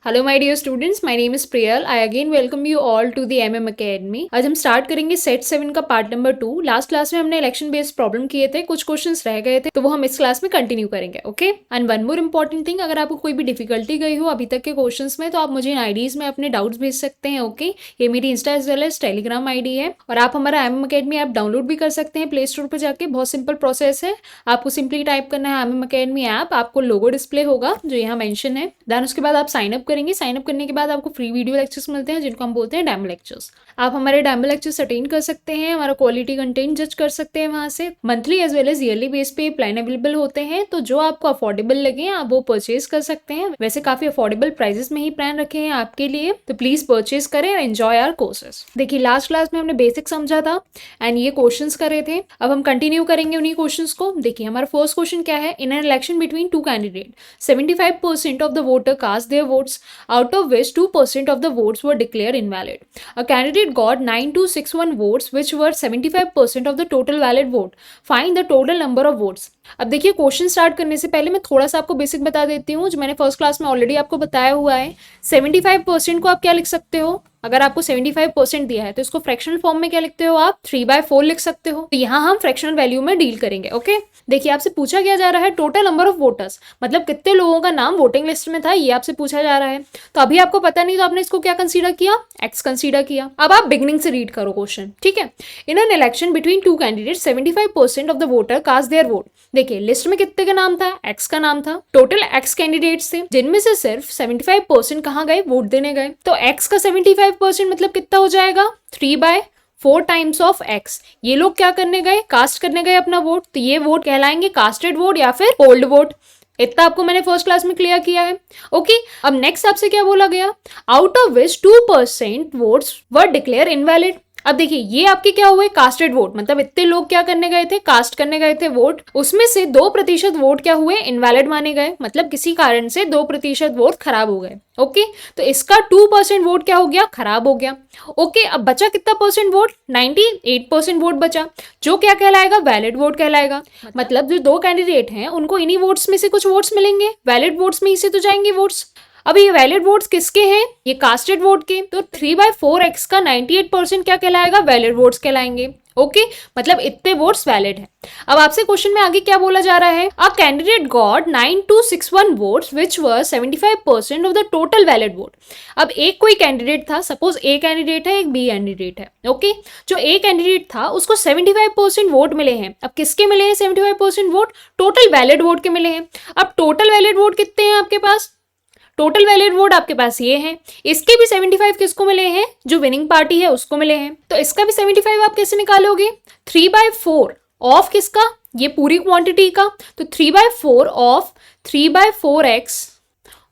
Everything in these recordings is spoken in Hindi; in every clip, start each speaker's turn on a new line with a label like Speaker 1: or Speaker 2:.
Speaker 1: Hello my dear students, my name is Priyal. I again welcome you all to the MM academy. आज हम स्टार्ट करेंगे सेट 7 का पार्ट नंबर 2। लास्ट क्लास में हमने इलेक्शन बेस्ड प्रॉब्लम किए थे, कुछ क्वेश्चंस रह गए थे, तो वो हम इस क्लास में कंटिन्यू करेंगे। Okay, and one more important thing, अगर आपको कोई भी डिफिकल्टी गई हो अभी तक के क्वेश्चंस में, तो आप मुझे इन आईडीज में अपने डाउट्स भेज सकते हैं। ओके, ये मेरी insta as well as Telegram ID है, और आप हमारा एमएम अकेडमी ऐप डाउनलोड भी कर सकते हैं प्ले स्टोर पर जाके। बहुत सिंपल प्रोसेस है, आपको सिंपली टाइप करना है एमएम अकेडमी ऐप, आपको लोगो डिस्प्ले होगा जो यहाँ मेंशन है। देन उसके बाद आप साइन अप करेंगे। साइन अप करने के बाद आपको फ्री वीडियो लेक्चर्स मिलते हैं जिनको हम बोलते हैं डेमो लेक्चर्स। आप हमारे डेमो लेक्चर्स अटेंड कर सकते हैं, हमारा क्वालिटी कंटेंट जज कर सकते हैं वहां से। Monthly as well as yearly base पे प्लान अवेलेबल होते हैं, तो जो आपको अफोर्डेबल लगे आप वो परचेज कर सकते हैं। वैसे काफी अफोर्डेबल प्राइसेस में ही प्लान रखे हैं आपके लिए, तो प्लीज परचेज करें और एंजॉय आवर कोर्सेज। देखिए, लास्ट क्लास में हमने बेसिक समझा था एंड ये क्वेश्चंस करे थे। अब हम कंटिन्यू करेंगे उन्हीं क्वेश्चंस को। देखिए, हमारा फर्स्ट क्वेश्चन क्या है। In an election between two candidate 75% of the voter cast their votes, out of which 2% of the votes were declared invalid. A candidate got 9261 votes, which were 75% of the total valid vote. Find the total number of votes. अब देखिए, क्वेश्चन स्टार्ट करने से पहले मैं थोड़ा सा आपको बेसिक बता देती हूँ, जो मैंने फर्स्ट क्लास में ऑलरेडी आपको बताया हुआ है। 75% को आप क्या लिख सकते हो? अगर आपको 75% दिया है तो इसको फ्रैक्शनल फॉर्म में क्या लिखते हो आप? 3/4 लिख सकते हो। तो यहाँ हम फ्रैक्शनल वैल्यू में डील करेंगे। ओके, देखिए, आपसे पूछा क्या जा रहा है टोटल नंबर ऑफ वोटर्स, मतलब कितने लोगों का नाम वोटिंग लिस्ट में था, ये आपसे पूछा जा रहा है। तो अभी आपको पता नहीं, तो आपने इसको क्या कंसीडर किया? एक्स कंसीडर किया। अब आप बिगिनिंग से रीड करो क्वेश्चन, ठीक है। In an election between two candidate 75% of the voter cast their vote. देखिए, लिस्ट में कितने का नाम था? एक्स का नाम था। टोटल एक्स कैंडिडेट्स थे, जिनमें से सिर्फ 75% कहाँ गए? वोट देने गए। तो एक्स का 75% मतलब कितना हो जाएगा? 3/4 टाइम्स ऑफ एक्स। ये लोग क्या करने गए? कास्ट करने गए अपना वोट। तो ये वोट कहलाएंगे कास्टेड वोट या फिर पोल्ड वोट। इतना आपको मैंने फर्स्ट क्लास में क्लियर किया है। ओके, अब नेक्स्ट आपसे क्या बोला गया? Out of which 2% votes were declare invalid. अब देखिए, ये आपके क्या हुए? कास्टेड वोट, मतलब इतने लोग क्या करने गए थे? कास्ट करने गए थे वोट। उसमें से 2% वोट क्या हुए? इनवैलिड माने गए, मतलब किसी कारण से 2% वोट खराब हो गए। ओके, तो इसका 2% वोट क्या हो गया? खराब हो गया। ओके, अब बचा कितना परसेंट वोट? 98% वोट बचा, जो क्या कहलाएगा? वैलिड वोट कहलाएगा। मतलब जो दो कैंडिडेट हैं उनको इन्हीं वोट्स में से कुछ वोट्स मिलेंगे, वैलिड वोट्स में ही से तो जाएंगे वोट्स। अब ये वैलिड वोट्स किसके हैं? ये कास्टेड वोट के। तो 3/4 एक्स का 98% क्या कहलाएगा? वैलिड वोट्स कहलाएंगे। ओके, मतलब इतने वोट्स वैलिड है। अब आपसे क्वेश्चन में आगे क्या बोला जा रहा है? A candidate got 9261 votes which were 75% of the total valid vote. अब एक कोई कैंडिडेट था, सपोज ए कैंडिडेट है, एक बी कैंडिडेट है। ओके, जो ए कैंडिडेट था उसको 75% वोट मिले हैं। अब किसके मिले हैं 75% वोट? टोटल वैलिड वोट के मिले हैं। अब टोटल वैलिड वोट कितने हैं आपके पास? टोटल वैलिड वोट आपके पास ये है। इसके भी 75 किसको मिले हैं? जो विनिंग पार्टी है उसको मिले हैं। तो इसका भी 75 आप कैसे निकालोगे? 3/4 ऑफ किसका? ये पूरी क्वांटिटी का। तो 3/4 ऑफ 3/4x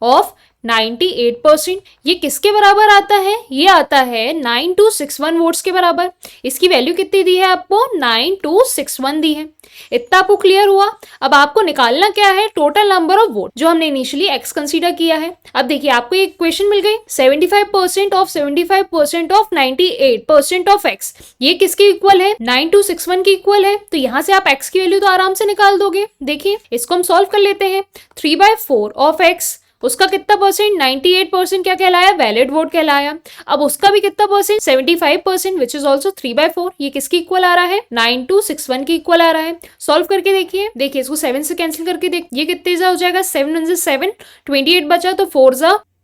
Speaker 1: ऑफ 98%। ये किसके बराबर आता है? ये आता है 9261 वोट्स के बराबर। इसकी वैल्यू कितनी दी है आपको? 9261 दी है। इतना आपको क्लियर हुआ। अब आपको निकालना क्या है? टोटल नंबर ऑफ वोट, जो हमने इनिशियली एक्स कंसीडर किया है। अब देखिए, आपको एक क्वेश्चन मिल गई, 75% ऑफ 75% ऑफ 98% ऑफ एक्स। ये किसके इक्वल है? 9261 की इक्वल है। तो यहां से आप एक्स की वैल्यू तो आराम से निकाल दोगे। देखिए, इसको हम सॉल्व कर लेते हैं। 3/4 ऑफ एक्स, उसका कितना परसेंट? 98% क्या कहलाया? वैलिड वोट कहलाया। अब उसका भी कितना परसेंट? 75%, which is also 3/4। ये किसकी इक्वल आ रहा है? 9261 की इक्वल आ रहा है। सॉल्व करके देखिए। देखिए, इसको 7 से कैंसिल करके देख, ये कितने जा हो जाएगा? 7 1 7, 28 बचा, तो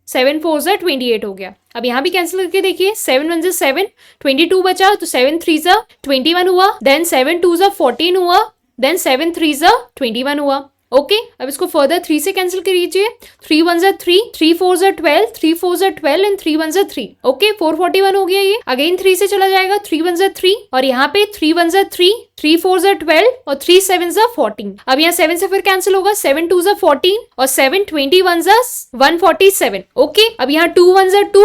Speaker 1: 7 4 28 हो गया। अब यहाँ भी कैंसिल करके देखिए, 7 1 7, 22 बचा, तो 7 3 21 हुआ, देन 7 2 14 हुआ, देन 7 3 21 हुआ। ओके, अब इसको फर्दर 3 से कैंसिल करिए। 3 1 3, 3 4 12, 3 4 12 एंड 3 1 3। ओके, 441 हो गया ये। अगेन 3 से चला जाएगा, 3 1 3, और यहाँ पे 3 1 3, 3 4 12 और 3 7 14। अब यहाँ 7 से फिर कैंसिल होगा, 7 2 14 और 7 21 147। ओके, अब यहाँ 2 1 2,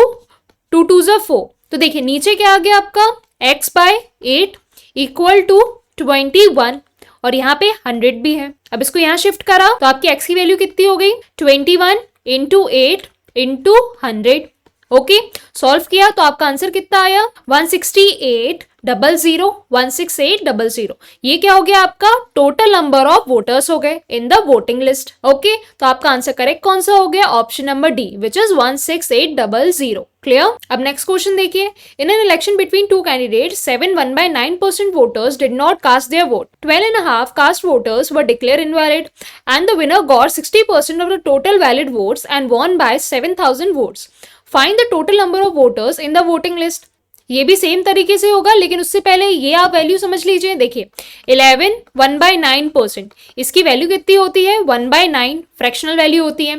Speaker 1: 2 2 4। तो देखिए, नीचे क्या आ गया आपका? x/8 इक्वल टू 21, और यहाँ पे 100 भी है। अब इसको यहाँ शिफ्ट करा तो आपकी x की वैल्यू कितनी हो गई? 21 × 8 × 100। ओके, सॉल्व किया तो आपका आंसर कितना आया 168,000 168,000। ये क्या हो गया आपका टोटल नंबर ऑफ वोटर्स हो गए in the voting list. Okay, तो आपका आंसर करेक्ट कौन सा हो गया, option number D which is 168,000। Clear. अब नेक्स्ट क्वेश्चन देखिए, in an election between two candidates 7 1/9% voters did not cast their vote, 12.5 cast voters were declare invalid and the winner got 60% of the total valid votes and won by 7,000 votes. Find the total number of voters in the voting list. ये भी सेम तरीके से होगा, लेकिन उससे पहले ये आप वैल्यू समझ लीजिए। देखिए 11 1/9%, इसकी वैल्यू कितनी होती है 1/9, फ्रैक्शनल वैल्यू होती है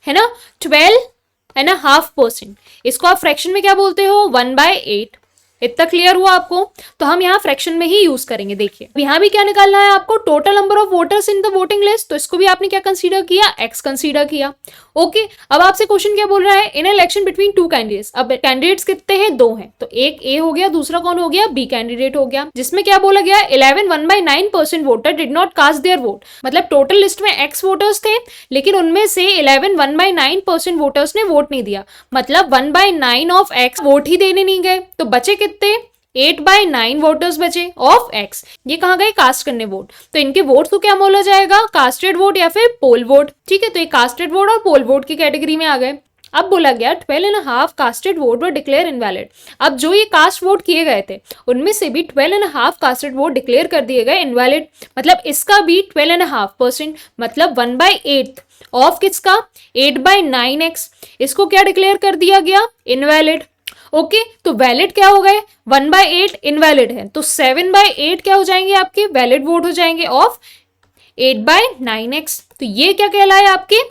Speaker 1: ना। 12.5%, इसको आप फ्रैक्शन में क्या बोलते हो 1/8। इतना क्लियर हुआ आपको, तो हम यहाँ फ्रैक्शन में ही यूज करेंगे। देखिए यहाँ भी क्या निकालना है आपको, total number of voters in the voting list, तो इसको भी आपने क्या कंसीडर किया, एक्स कंसीडर किया। ओके, अब आपसे क्वेश्चन क्या बोल रहा है, इन इलेक्शन बिटवीन टू कैंडिडेट्स। अब कैंडिडेट्स कितने हैं, दो हैं, तो एक ए हो गया, दूसरा कौन हो गया, बी कैंडिडेट हो गया। जिसमें क्या बोला गया 11 1/9% voter did not cast their vote, मतलब टोटल लिस्ट में एक्स वोटर्स थे, लेकिन उनमें से 11 1/9% वोटर्स ने वोट नहीं दिया, मतलब 1/9 ऑफ एक्स वोट ही देने नहीं गए। तो बचे कितने 8/9 वोटर्स बचे ऑफ एक्स। ये कहाँ गए, कास्ट करने वोट, तो इनके वोट को क्या बोला जाएगा, कास्टेड वोट या फिर पोल वोट। ठीक है, तो ये कास्टेड वोट और पोल वोट की कैटेगरी में आ गए। अब बोला गया 12.5 कास्टेड वोट वर डिक्लेयर इनवैलिड। अब जो ये कास्ट वोट किए गए थे उनमें से भी 12.5 कास्टेड वोट डिक्लेयर कर दिए गए इनवैलिड, मतलब इसका भी 12.5%, मतलब 1/8 ऑफ किसका 8/9x, इसको क्या डिक्लेयर कर दिया गया, इनवैलिड। ओके, तो वैलिड क्या हो गए 1/8 इनवैलिड है, तो 7/8 क्या हो जाएंगे आपके वैलिड वोट हो जाएंगे ऑफ 8/9x। तो ये क्या कहलाए आपके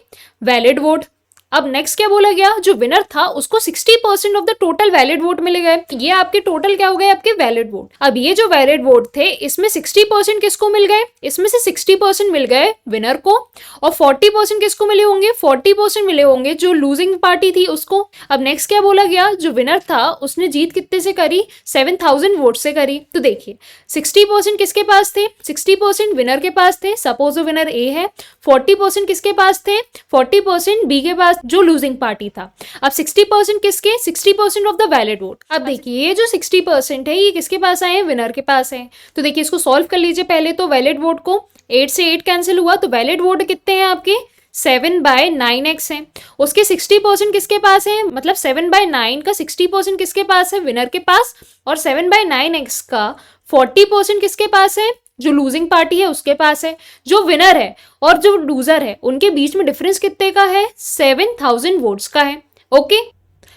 Speaker 1: वैलिड वोट। अब नेक्स्ट क्या बोला गया, जो विनर था उसको 60% of the total valid vote मिल गए। ये आपके टोटल क्या हो गए, आपके वैलिड वोट। अब ये जो वैलिड वोट थे इसमें 60% किसको मिल गए, इसमें से 60% मिल गए विनर को, और 40% किसको मिले होंगे, 40% मिले होंगे जो लूजिंग पार्टी थी उसको। अब नेक्स्ट क्या बोला गया, जो विनर था उसने जीत कितने से करी, 7,000 वोट से करी। तो देखिए 60% किसके पास थे, 60% विनर के पास थे, सपोज विनर ए है। 40% किसके पास थे, 40% बी के पास जो लूजिंग पार्टी था। अब 60% किसके, 60% ऑफ द वैलिड वोट। अब देखिए ये जो 60% है ये किसके पास आए हैं, विनर के पास है। तो देखिए इसको सॉल्व कर लीजिए पहले, तो वैलिड वोट को 8 से 8 कैंसिल हुआ, तो वैलिड वोट कितने हैं आपके 7/9x है। उसके 60% किसके पास है, मतलब 7/9 का 60% किसके पास है, विनर के पास, और 7/9x का 40% किसके पास है, जो लूजिंग पार्टी है उसके पास है। जो विनर है और जो लूजर है उनके बीच में डिफरेंस कितने का है, 7,000 वोट्स का है। ओके,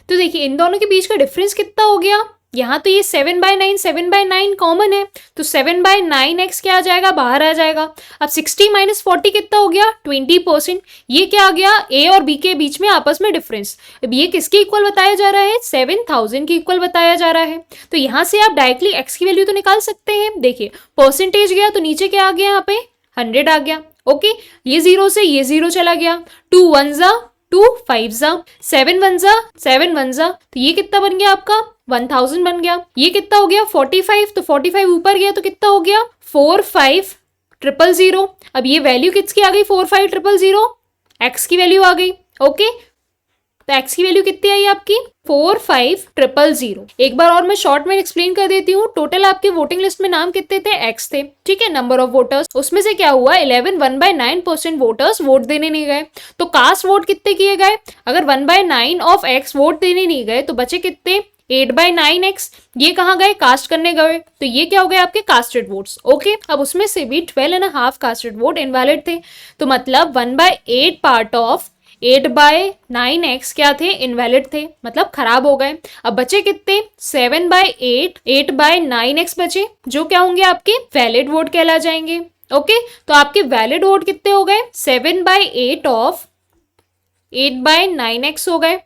Speaker 1: तो देखिए इन दोनों के बीच का डिफरेंस कितना हो गया, यहाँ तो ये 7/9 कॉमन है, तो 7/9x क्या आ जाएगा, बाहर आ जाएगा। अब 60 - 40 कितना हो गया, 20%। ये क्या आ गया, ए और बी के बीच में आपस में डिफरेंस। अब ये किसके इक्वल बताया जा रहा है, 7,000 के इक्वल बताया जा रहा है। तो यहाँ से आप डायरेक्टली x की वैल्यू तो निकाल सकते हैं। देखिए परसेंटेज गया तो नीचे क्या आ गया, यहाँ पे 100 आ गया। ओके, ये 0 से ये 0 चला गया, 2 1 जा 2 5 जा 7 1 जा 7 1 जा, तो ये कितना बन गया आपका 1000 बन गया। ये कितना हो गया 45, तो 45 ऊपर गया तो कितना हो गया 45,000। अब ये वैल्यू किसकी आ गई 45,000, एक्स की वैल्यू आ गई। ओके, तो एक्स की वैल्यू कितनी आई आपकी 45,000। एक बार और मैं शॉर्ट में एक्सप्लेन कर देती हूँ। टोटल आपके वोटिंग लिस्ट में नाम कितने थे, एक्स थे, ठीक है, नंबर ऑफ वोटर्स। उसमें से क्या हुआ 11 1/9% वोटर्स वोट देने नहीं गए, तो कास्ट वोट कितने किए गए, अगर 1/9 ऑफ एक्स वोट देने नहीं गए तो बचे कितने 8/9x। ये कहाँ गए, कास्ट करने गए, तो ये क्या हो गए आपके कास्टेड वोट्स। ओके, अब उसमें से भी 12.5 कास्टेड वोट इनवैलिड थे, तो मतलब 1/8 पार्ट ऑफ 8/9x क्या थे, इनवैलिड थे, मतलब खराब हो गए। अब बचे कितने 7/8 8/9x बचे, जो क्या होंगे आपके वैलिड वोट कहला जाएंगे। ओके, तो आपके वैलिड वोट कितने हो गए 7/8 ऑफ 8/9x हो गए।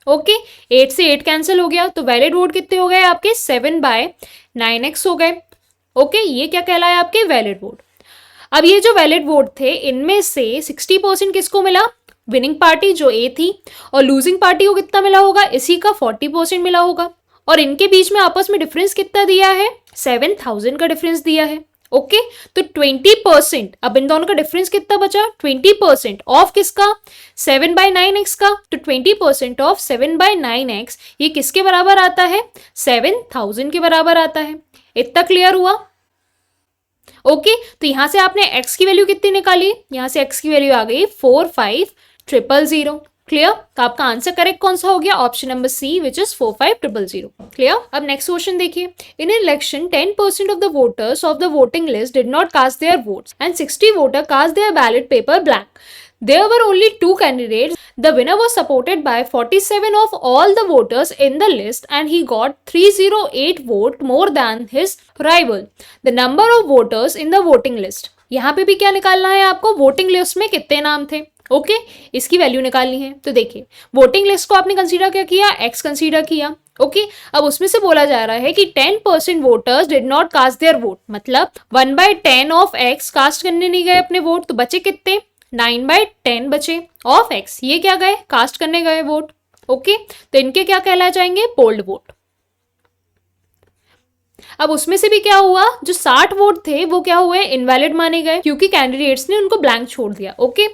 Speaker 1: ओके, 8 से 8 कैंसिल हो गया, तो वैलिड वोट कितने हो गए आपके 7/9x हो गए। ओके, ये क्या कहलाया आपके वैलिड वोट। अब ये जो वैलिड वोट थे इनमें से 60% किसको मिला, विनिंग पार्टी जो ए थी, और लूजिंग पार्टी को कितना मिला होगा, इसी का 40% मिला होगा। और इनके बीच में आपस में डिफरेंस कितना दिया है 7,000 का डिफरेंस दिया है। ओके तो 20%, अब इन दोनों का डिफरेंस कितना बचा, 20% ऑफ किसका, 7/9x का। तो 20% ऑफ 7/9x ये किसके बराबर आता है, 7000 के बराबर आता है। इतना क्लियर हुआ। ओके तो यहां से आपने x की वैल्यू कितनी निकाली, यहां से x की वैल्यू आ गई 45000। क्लियर। तो आपका आंसर करेक्ट कौन सा हो गया, option number C which is 45000। Clear. अब नेक्स्ट क्वेश्चन देखिए, in election 10% of the voters of the voting list did not cast their votes and 60 voter cast their ballot paper blank. There were only 2 candidates. The winner was supported by 47 of all the voters in the list and he got 308 votes more than his rival. The number of voters in the voting list. यहाँ पे भी क्या निकालना है आपको, वोटिंग लिस्ट में कितने नाम थे। ओके इसकी वैल्यू निकालनी है। तो देखिए वोटिंग लिस्ट को आपने कंसीडर क्या किया, एक्स कंसीडर किया। ओके अब उसमें से बोला जा रहा है कि 10% voters did not cast their vote, मतलब 1/10 ऑफ एक्स कास्ट करने नहीं गए अपने वोट, तो बचे कितने, 9/10 बचे ऑफ एक्स, ये क्या गए, कास्ट करने गए वोट। ओके तो इनके क्या कहलाए जाएंगे, पोल्ड वोट। अब उसमें से भी क्या हुआ, जो 60 वोट थे वो क्या हुए, इनवैलिड माने गए क्योंकि कैंडिडेट्स ने उनको ब्लैंक छोड़ दिया। ओके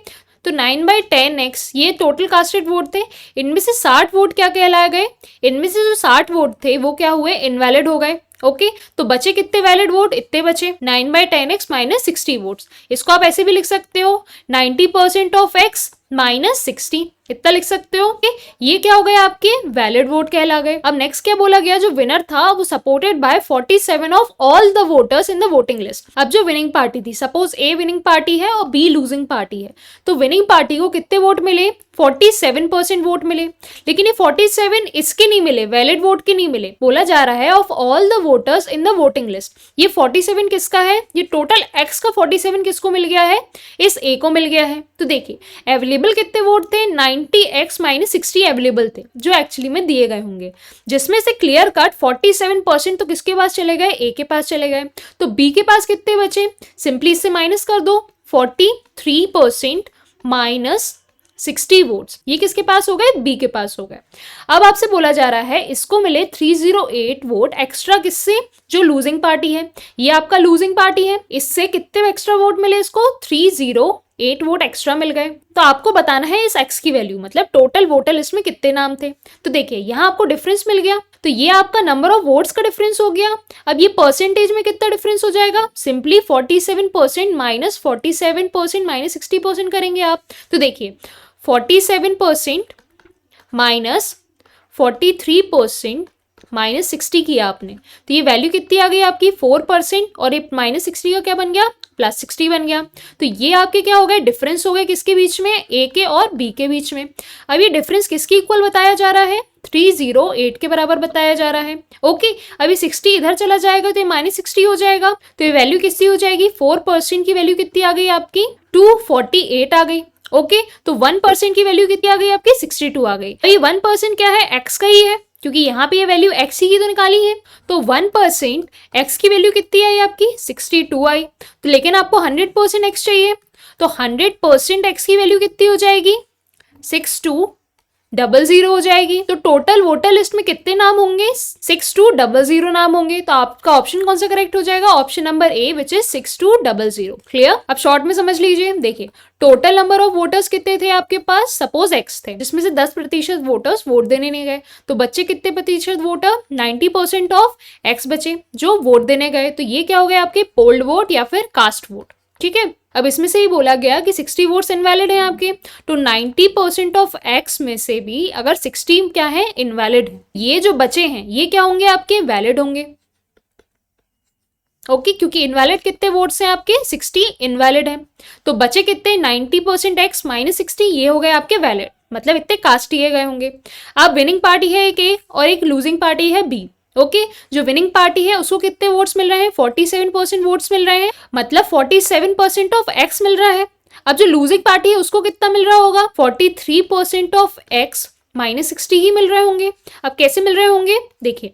Speaker 1: तो 9/10x ये टोटल कास्टेड वोट थे, इनमें से 60 वोट क्या कहलाए गए, इनमें से जो 60 वोट थे वो क्या हुए, इनवैलिड हो गए। ओके तो बचे कितने वैलिड वोट, इतने बचे 9/10x माइनस 60 वोट्स। इसको आप ऐसे भी लिख सकते हो 90% ऑफ x माइनस 60, इतना लिख सकते हो कि ये क्या हो गए, आपके वैलिड वोट कहला गए। अब नेक्स्ट क्या बोला गया, जो विनर था वो supported by 47 of all the voters in the voting list. अब जो विनिंग पार्टी थी, सपोज ए विनिंग पार्टी है और बी लूजिंग पार्टी है, तो विनिंग पार्टी को कितने वोट मिले, 47% वोट मिले, लेकिन ये 47 इसके नहीं मिले, वैलिड वोट के नहीं मिले। बोला जा रहा है of all the voters in the voting list, ये 47 किसका है, ये टोटल एक्स का 47 किसको मिल गया है, इस ए को मिल गया है। तो देखिए अवेलेबल कितने वोट थे, 90x माइनस 60 अवेलेबल थे जो एक्चुअली में दिए गए होंगे, जिसमें से क्लियर कट 47% तो किसके पास चले गए, ए के पास चले गए। तो बी के पास कितने बचे, सिंपली इससे माइनस कर दो, 43% माइनस 60 वोट्स, ये किसके पास हो गए, बी के पास हो गए। अब आपसे बोला जा रहा है इसको मिले 308 वोट एक्स्ट्रा, किससे, जो लूजिंग पार्टी है, ये आपका लूजिंग पार्टी है, इससे कितने एक्स्ट्रा वोट मिले इसको, 308 वोट एक्स्ट्रा मिल गए। तो आपको बताना है इस एक्स की वैल्यू, मतलब टोटल वोटर लिस्ट में कितने नाम थे। तो देखिए यहाँ आपको डिफरेंस मिल गया, तो ये आपका नंबर ऑफ वोट्स का डिफरेंस हो गया। अब ये परसेंटेज में कितना डिफरेंस हो जाएगा, सिंपली 47% माइनस 47% माइनस 60% करेंगे आप। तो देखिए 47% माइनस 43% माइनस 60 किया आपने, तो ये वैल्यू कितनी आ गई आपकी 4%, और ये माइनस 60 का क्या बन गया, प्लस 60 बन गया। तो ये आपके क्या हो गए, डिफरेंस हो गए किसके बीच में, ए के और बी के बीच में। अब ये डिफरेंस किसकी इक्वल बताया जा रहा है, 308 के बराबर बताया जा रहा है। ओके अभी 60 इधर चला जाएगा तो ये माइनस 60 हो जाएगा, तो ये वैल्यू किसकी हो जाएगी, 4% की वैल्यू कितनी आ गई आपकी, 248 आ गई। ओके तो 1% की वैल्यू कितनी आ गई आपकी, 62 आ गई। तो ये 1% क्या है, एक्स का ही है, क्योंकि यहाँ पे ये वैल्यू एक्स ही की तो निकाली है। तो 1% एक्स की वैल्यू कितनी आई आपकी, 62 आई। तो लेकिन आपको 100% एक्स चाहिए, तो 100% एक्स की वैल्यू कितनी हो जाएगी, 6200 हो जाएगी। तो टोटल वोटर लिस्ट में कितने नाम होंगे, 6200 नाम होंगे। तो आपका ऑप्शन कौन सा करेक्ट हो जाएगा, option number A which is 6200। Clear. अब शॉर्ट में समझ लीजिए, देखिए टोटल नंबर ऑफ वोटर्स कितने थे आपके पास, सपोज एक्स थे, जिसमें से 10% वोटर्स वोट देने नहीं गए, तो बच्चे कितने प्रतिशत वोटर, 90% ऑफ एक्स बचे जो वोट देने गए। तो ये क्या हो गए आपके, पोल्ड वोट या फिर कास्ट वोट। ठीक है। अब इसमें से ही बोला गया कि 60 वोट्स इनवैलिड हैं आपके, तो 90% ऑफ एक्स में से भी अगर 60 क्या है, इनवैलिड है, ये जो बचे हैं ये क्या होंगे आपके, वैलिड होंगे। ओके क्योंकि इनवैलिड कितने वोट्स हैं आपके, 60 इनवैलिड है, तो बचे कितने, 90% एक्स माइनस 60, ये हो गए आपके वैलिड, मतलब इतने कास्ट किए गए होंगे। अब विनिंग पार्टी है एक ए और एक लूजिंग पार्टी है बी। ओके जो विनिंग पार्टी है उसको कितने वोट्स मिल रहे हैं, 47% वोट्स मिल रहे हैं, मतलब 47% ऑफ एक्स मिल रहा है। अब जो लूजिंग पार्टी है उसको कितना मिल रहा होगा, 43% ऑफ एक्स माइनस 60 ही मिल रहे होंगे। अब कैसे मिल रहे होंगे, देखिए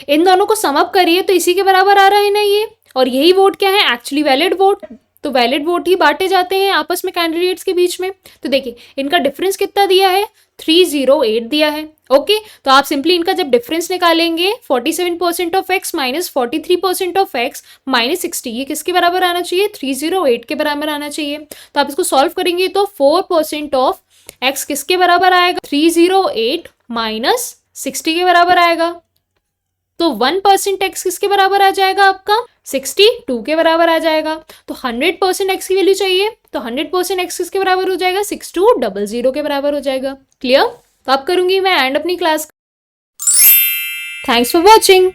Speaker 1: इन दोनों को सम अप करिए तो इसी के बराबर आ रहा है ना ये, और यही वोट क्या है, एक्चुअली वैलिड वोट। तो वैलिड वोट ही बांटे जाते हैं आपस में कैंडिडेट्स के बीच में। तो देखिए इनका डिफरेंस कितना दिया है, 308 दिया है। ओके, तो आप सिंपली इनका जब डिफरेंस निकालेंगे 47% of x minus 43% of x minus 60, ये किसके बराबर आना चाहिए, 308 के बराबर आना चाहिए। तो आप इसको सॉल्व करेंगे तो 4% ऑफ एक्स किसके बराबर आएगा, 308 माइनस 60 के बराबर आएगा। तो 1% एक्स किसके बराबर आ जाएगा आपका, 62 के बराबर आ जाएगा। तो 100% एक्स की वैल्यू चाहिए, तो 100% एक्स किसके बराबर हो जाएगा, 6200 के बराबर हो जाएगा। क्लियर। तो अब करूंगी मैं एंड अपनी क्लास। Thanks for watching.